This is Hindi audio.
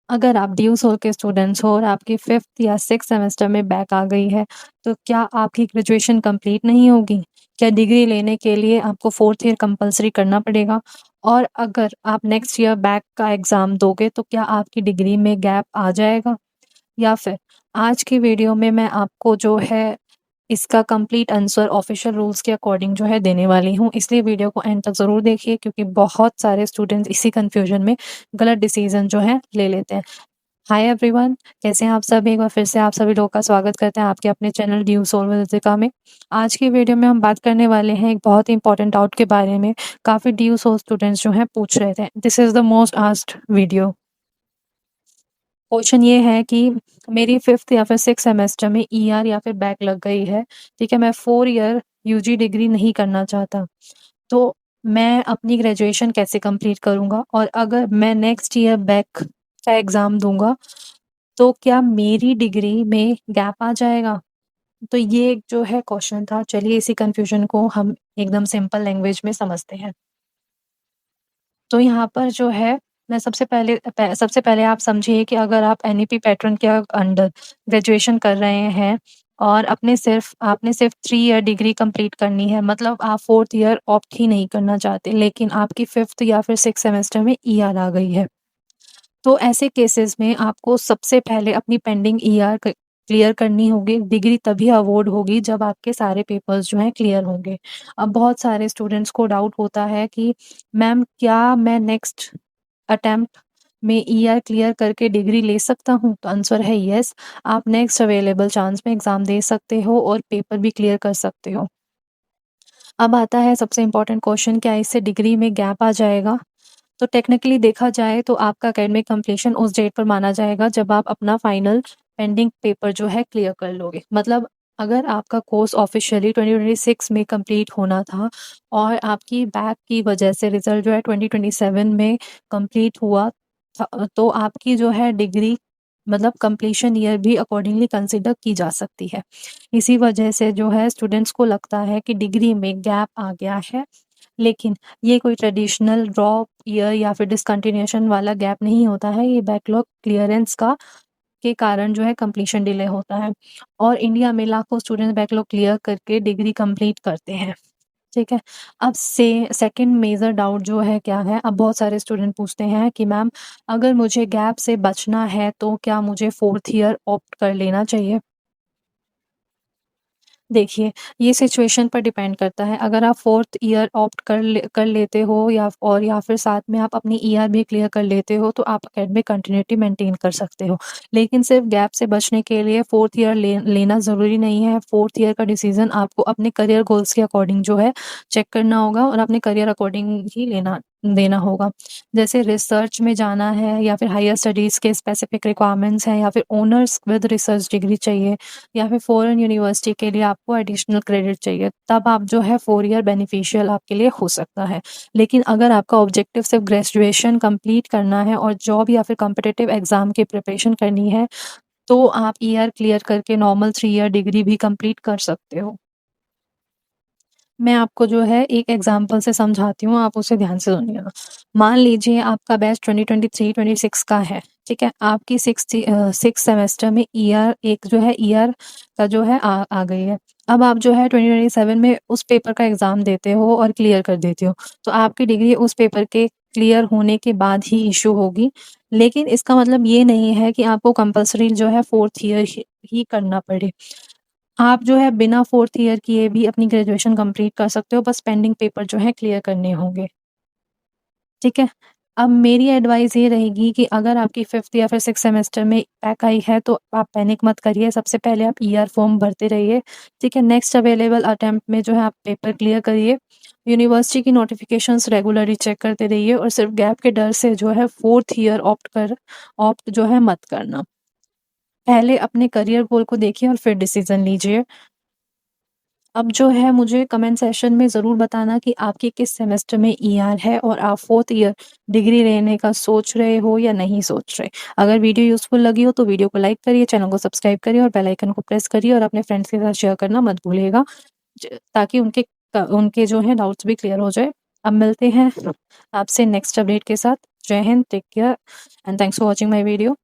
अगर आप ड्यू सोल के स्टूडेंट्स हो और आपकी 5th या 6th सेमेस्टर में बैक आ गई है, तो क्या आपकी ग्रेजुएशन कंप्लीट नहीं होगी? क्या डिग्री लेने के लिए आपको 4th ईयर कंपल्सरी करना पड़ेगा? और अगर आप नेक्स्ट ईयर बैक का एग्ज़ाम दोगे, तो क्या आपकी डिग्री में गैप आ जाएगा? या फिर आज की वीडियो में मैं आपको जो है इसका कंप्लीट आंसर ऑफिशियल रूल्स के अकॉर्डिंग जो है देने वाली हूँ, इसलिए वीडियो को एंड तक ज़रूर देखिए क्योंकि बहुत सारे स्टूडेंट्स इसी कन्फ्यूजन में गलत डिसीजन जो है ले लेते हैं। हाय एवरीवन, कैसे हैं आप सभी? एक बार फिर से आप सभी लोगों का स्वागत करते हैं आपके अपने चैनल ड्यू सोल विद रितिका में। आज की वीडियो में हम बात करने वाले हैं एक बहुत ही इंपॉर्टेंट डाउट के बारे में। काफ़ी ड्यू सोल स्टूडेंट्स जो हैं पूछ रहे थे। This is the most asked video. Question ये है कि मेरी 5th या फिर 6th सेमेस्टर में ईआर या फिर बैक लग गई है, ठीक है? मैं 4 ईयर यूजी डिग्री नहीं करना चाहता, तो मैं अपनी ग्रेजुएशन कैसे कंप्लीट करूँगा? और अगर मैं नेक्स्ट ईयर बैक का एग्ज़ाम दूँगा, तो क्या मेरी डिग्री में गैप आ जाएगा? तो ये एक जो है क्वेश्चन था। चलिए इसी कन्फ्यूजन को हम एकदम सिंपल लैंग्वेज में समझते हैं। तो यहाँ पर जो है मैं सबसे पहले आप समझिए कि अगर आप एनईपी पैटर्न के अंडर ग्रेजुएशन कर रहे हैं और आपने सिर्फ 3 ईयर डिग्री कंप्लीट करनी है, मतलब आप 4th ईयर ऑप्ट ही नहीं करना चाहते, लेकिन आपकी 5th या फिर 6th सेमेस्टर में ईआर आ गई है। तो ऐसे केसेस में आपको सबसे पहले अपनी पेंडिंग ईआर क्लियर करनी होगी। डिग्री तभी अवॉर्ड होगी जब आपके सारे पेपर्स जो हैं क्लियर होंगे। अब बहुत सारे स्टूडेंट्स को डाउट होता है कि मैम क्या मैं नेक्स्ट अटेम्प्ट में ईआर क्लियर करके डिग्री ले सकता हूँ? तो आंसर है येस। आप नेक्स्ट अवेलेबल चांस में एग्ज़ाम दे सकते हो और पेपर भी क्लियर कर सकते हो। अब आता है सबसे इम्पोर्टेंट क्वेश्चन, क्या इससे डिग्री में गैप आ जाएगा? तो टेक्निकली देखा जाए तो आपका एकेडमिक कंप्लीशन उस डेट पर माना जाएगा जब आप अपना फाइनल पेंडिंग पेपर जो है क्लियर कर लोगे। मतलब अगर आपका कोर्स ऑफिशियली 2026 में कंप्लीट होना था और आपकी बैक की वजह से रिजल्ट जो है 2027 में कंप्लीट हुआ तो आपकी जो है डिग्री मतलब कंप्लीशन ईयर भी अकॉर्डिंगली कंसिडर की जा सकती है। इसी वजह से जो है स्टूडेंट्स को लगता है कि डिग्री में गैप आ गया है, लेकिन ये कोई ट्रेडिशनल ड्रॉप ईयर या फिर डिसकंटिन्यूएशन वाला गैप नहीं होता है, ये बैकलॉग क्लियरेंस का के कारण जो है कंप्लीशन डिले होता है और इंडिया में लाखों स्टूडेंट बैकलॉग क्लियर करके डिग्री कंप्लीट करते हैं, ठीक है? अब से सेकंड मेजर डाउट जो है क्या है, अब बहुत सारे स्टूडेंट पूछते हैं कि मैम अगर मुझे गैप से बचना है तो क्या मुझे 4th ईयर ऑप्ट कर लेना चाहिए? देखिए, ये सिचुएशन पर डिपेंड करता है। अगर आप 4th ईयर ऑप्ट कर लेते हो या फिर साथ में आप अपनी ईआर भी क्लियर कर लेते हो, तो आप एकेडमिक कंटिन्यूटी मेंटेन कर सकते हो। लेकिन सिर्फ गैप से बचने के लिए 4th ईयर लेना ज़रूरी नहीं है। 4th ईयर का डिसीज़न आपको अपने करियर गोल्स के अकॉर्डिंग जो है चेक करना होगा और अपने करियर अकॉर्डिंग ही देना होगा। जैसे रिसर्च में जाना है या फिर हायर स्टडीज़ के स्पेसिफिक रिक्वायरमेंट्स हैं या फिर ऑनर्स विद रिसर्च डिग्री चाहिए या फिर फॉरेन यूनिवर्सिटी के लिए आपको एडिशनल क्रेडिट चाहिए, तब आप जो है 4 ईयर बेनिफिशियल आपके लिए हो सकता है। लेकिन अगर आपका ऑब्जेक्टिव सिर्फ ग्रेजुएशन कंप्लीट करना है और जॉब या फिर कॉम्पिटिटिव एग्ज़ाम की प्रिपरेशन करनी है, तो आप ईयर क्लियर करके नॉर्मल 3 ईयर डिग्री भी कंप्लीट कर सकते हो। मैं आपको जो है एक एग्ज़ाम्पल से समझाती हूँ, आप उसे ध्यान से सुनिएगा। मान लीजिए आपका बैच 2023-26 का है, ठीक है? आपकी 6th सेमेस्टर में एक जो है ईयर का जो है आ गई है। अब आप जो है 2027 में उस पेपर का एग्ज़ाम देते हो और क्लियर कर देते हो, तो आपकी डिग्री उस पेपर के क्लियर होने के बाद ही इश्यू होगी। लेकिन इसका मतलब ये नहीं है कि आपको कंपल्सरी जो है 4th ईयर ही करना पड़े। आप जो है बिना 4th ईयर किए भी अपनी ग्रेजुएशन कंप्लीट कर सकते हो, बस पेंडिंग पेपर जो है क्लियर करने होंगे, ठीक है? अब मेरी एडवाइस ये रहेगी कि अगर आपकी 5th या फिर 6th सेमेस्टर में बैक आई है, तो आप पैनिक मत करिए, सबसे पहले आप ईआर फॉर्म भरते रहिए, ठीक है? नेक्स्ट अवेलेबल अटेम्प्ट में जो है आप पेपर क्लियर करिए, यूनिवर्सिटी की नोटिफिकेशंस रेगुलरली चेक करते रहिए और सिर्फ गैप के डर से जो है 4th ईयर ऑप्ट जो है मत करना। पहले अपने करियर गोल को देखिए और फिर डिसीज़न लीजिए। अब जो है मुझे कमेंट सेक्शन में ज़रूर बताना कि आपके किस सेमेस्टर में ईआर है और आप 4th ईयर डिग्री लेने का सोच रहे हो या नहीं सोच रहे। अगर वीडियो यूज़फुल लगी हो तो वीडियो को लाइक करिए, चैनल को सब्सक्राइब करिए और बेल आइकन को प्रेस करिए और अपने फ्रेंड्स के साथ शेयर करना मत भूलिएगा ताकि उनके जो है डाउट्स भी क्लियर हो जाए। अब मिलते हैं आपसे नेक्स्ट अपडेट के साथ। जय हिंद, take care and thanks for watching my video.